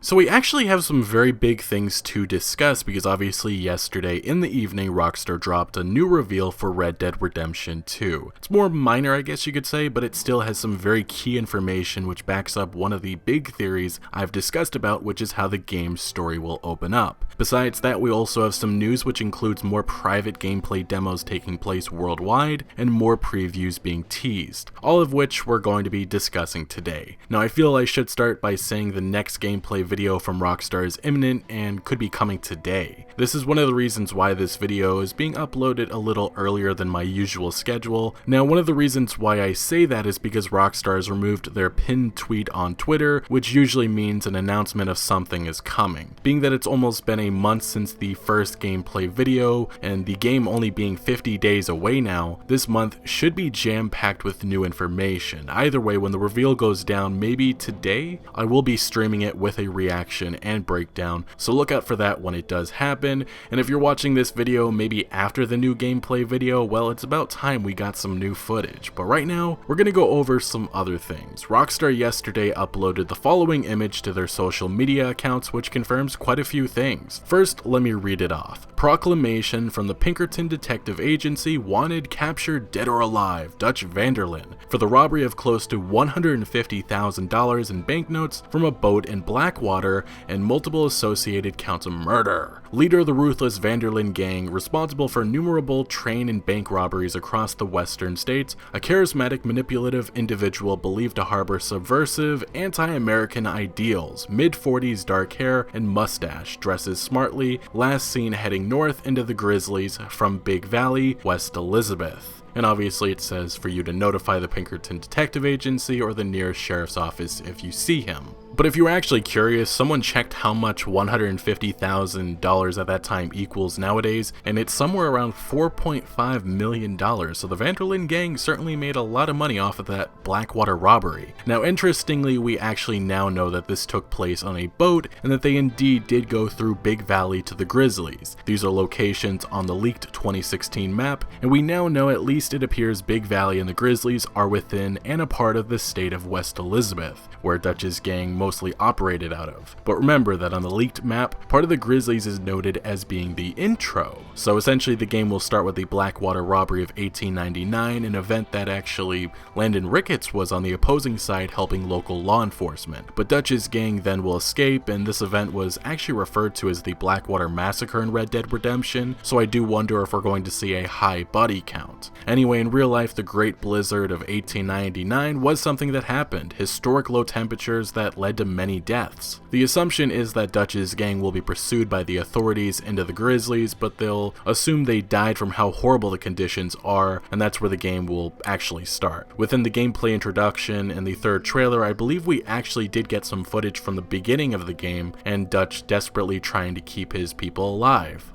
So we actually have some very big things to discuss because obviously yesterday in the evening Rockstar dropped a new reveal for Red Dead Redemption 2. It's more minor I guess you could say, but it still has some very key information which backs up one of the big theories I've discussed about, which is how the game's story will open up. Besides that, we also have some news which includes more private gameplay demos taking place worldwide and more previews being teased, all of which we're going to be discussing today. Now I feel I should start by saying the next gameplay video from Rockstar is imminent and could be coming today. This is one of the reasons why this video is being uploaded a little earlier than my usual schedule. Now one of the reasons why I say that is because Rockstar has removed their pinned tweet on Twitter, which usually means an announcement of something is coming. Being that it's almost been a month since the first gameplay video and the game only being 50 days away now, this month should be jam-packed with new information. Either way, when the reveal goes down, maybe today, I will be streaming it with a reaction and breakdown, so look out for that when it does happen. And if you're watching this video maybe after the new gameplay video, well, it's about time we got some new footage. But right now, we're gonna go over some other things. Rockstar yesterday uploaded the following image to their social media accounts, which confirms quite a few things. First, let me read it off. Proclamation from the Pinkerton Detective Agency wanted, captured, dead or alive, Dutch Vanderlyn for the robbery of close to $150,000 in banknotes from a boat in Blackwater and multiple associated counts of murder. Leader of the ruthless Vanderlyn gang, responsible for innumerable train and bank robberies across the western states, a charismatic, manipulative individual believed to harbor subversive, anti-American ideals, mid-40s dark hair and mustache, dresses smartly, last seen heading north into the Grizzlies from Big Valley, West Elizabeth. And obviously it says for you to notify the Pinkerton Detective Agency or the nearest sheriff's office if you see him. But if you were actually curious, someone checked how much $150,000 at that time equals nowadays, and it's somewhere around $4.5 million, so the Vanderlyn gang certainly made a lot of money off of that Blackwater robbery. Now interestingly, we actually now know that this took place on a boat, and that they indeed did go through Big Valley to the Grizzlies. These are locations on the leaked 2016 map, and we now know at least it appears Big Valley and the Grizzlies are within and a part of the state of West Elizabeth, where Dutch's gang mostly operated out of. But remember that on the leaked map, part of the Grizzlies is noted as being the intro. So essentially the game will start with the Blackwater robbery of 1899, an event that actually Landon Ricketts was on the opposing side helping local law enforcement. But Dutch's gang then will escape, and this event was actually referred to as the Blackwater Massacre in Red Dead Redemption, so I do wonder if we're going to see a high body count. Anyway, in real life, the Great Blizzard of 1899 was something that happened, historic low temperatures that led to many deaths. The assumption is that Dutch's gang will be pursued by the authorities into the Grizzlies, but they'll assume they died from how horrible the conditions are, and that's where the game will actually start. Within the gameplay introduction and the third trailer, I believe we actually did get some footage from the beginning of the game, and Dutch desperately trying to keep his people alive.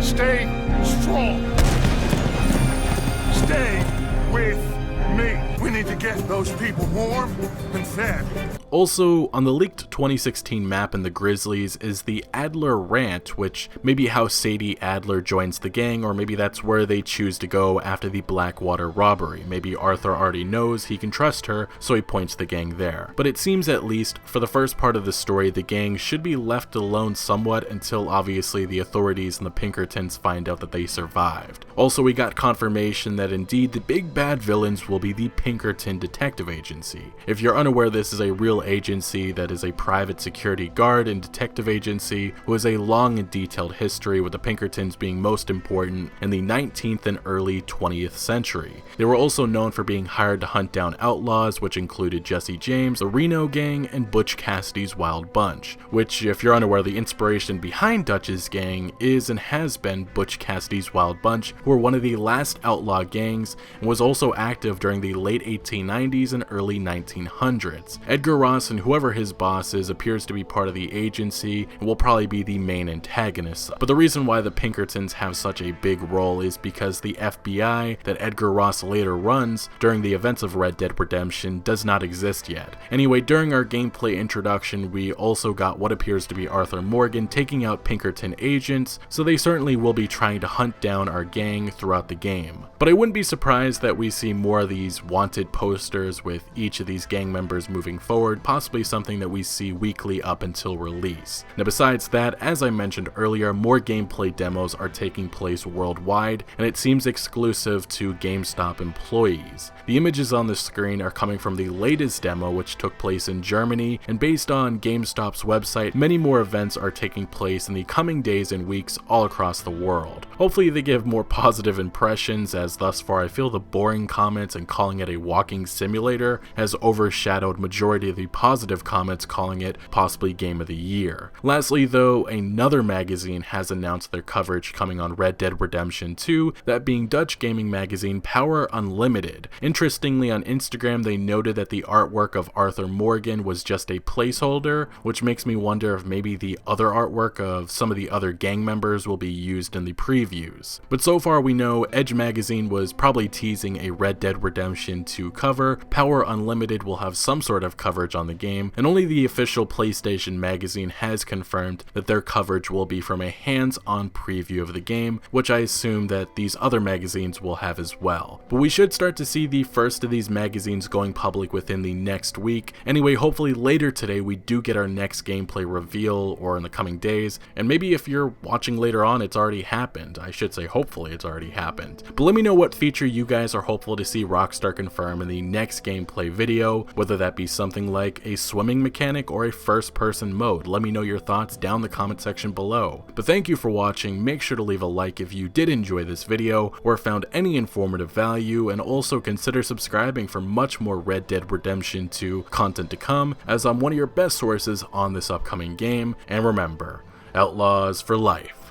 Stay strong. Stay with me. We need to get those people warm and fed. Also, on the leaked 2016 map in the Grizzlies is the Adler Ranch, which may be how Sadie Adler joins the gang, or maybe that's where they choose to go after the Blackwater robbery. Maybe Arthur already knows he can trust her, so he points the gang there. But it seems at least, for the first part of the story, the gang should be left alone somewhat until obviously the authorities and the Pinkertons find out that they survived. Also, we got confirmation that indeed the big bad villains will be the Pinkerton Detective Agency. If you're unaware, this is a real agency that is a private security guard and detective agency who has a long and detailed history, with the Pinkertons being most important in the 19th and early 20th century. They were also known for being hired to hunt down outlaws, which included Jesse James, the Reno Gang, and Butch Cassidy's Wild Bunch, which, if you're unaware, the inspiration behind Dutch's gang is and has been Butch Cassidy's Wild Bunch, who were one of the last outlaw gangs and was also active during the late 1890s and early 1900s. Edgar Ross and whoever his boss is appears to be part of the agency and will probably be the main antagonists. But the reason why the Pinkertons have such a big role is because the FBI that Edgar Ross later runs during the events of Red Dead Redemption does not exist yet. Anyway, during our gameplay introduction, we also got what appears to be Arthur Morgan taking out Pinkerton agents, so they certainly will be trying to hunt down our gang throughout the game. But I wouldn't be surprised that we see more of these wanted wanted posters with each of these gang members moving forward, possibly something that we see weekly up until release. Now besides that, as I mentioned earlier, more gameplay demos are taking place worldwide, and it seems exclusive to GameStop employees. The images on the screen are coming from the latest demo, which took place in Germany, and based on GameStop's website, many more events are taking place in the coming days and weeks all across the world. Hopefully they give more positive impressions, as thus far I feel the boring comments and calling it a walking simulator has overshadowed majority of the positive comments calling it possibly Game of the Year. Lastly though, another magazine has announced their coverage coming on Red Dead Redemption 2, that being Dutch gaming magazine Power Unlimited. Interestingly, on Instagram they noted that the artwork of Arthur Morgan was just a placeholder, which makes me wonder if maybe the other artwork of some of the other gang members will be used in the previews. But so far we know Edge magazine was probably teasing a Red Dead Redemption 2 cover, Power Unlimited will have some sort of coverage on the game, and only the official PlayStation magazine has confirmed that their coverage will be from a hands-on preview of the game, which I assume that these other magazines will have as well. But we should start to see the first of these magazines going public within the next week. Anyway, hopefully later today we do get our next gameplay reveal, or in the coming days, and maybe if you're watching later on it's already happened. I should say hopefully it's already happened. But let me know what feature you guys are hopeful to see Rockstar confirm in the next gameplay video, whether that be something like a swimming mechanic or a first-person mode. Let me know your thoughts down in the comment section below. But thank you for watching. Make sure to leave a like if you did enjoy this video or found any informative value, and also consider subscribing for much more Red Dead Redemption 2 content to come, as I'm one of your best sources on this upcoming game. And remember, Outlaws for life.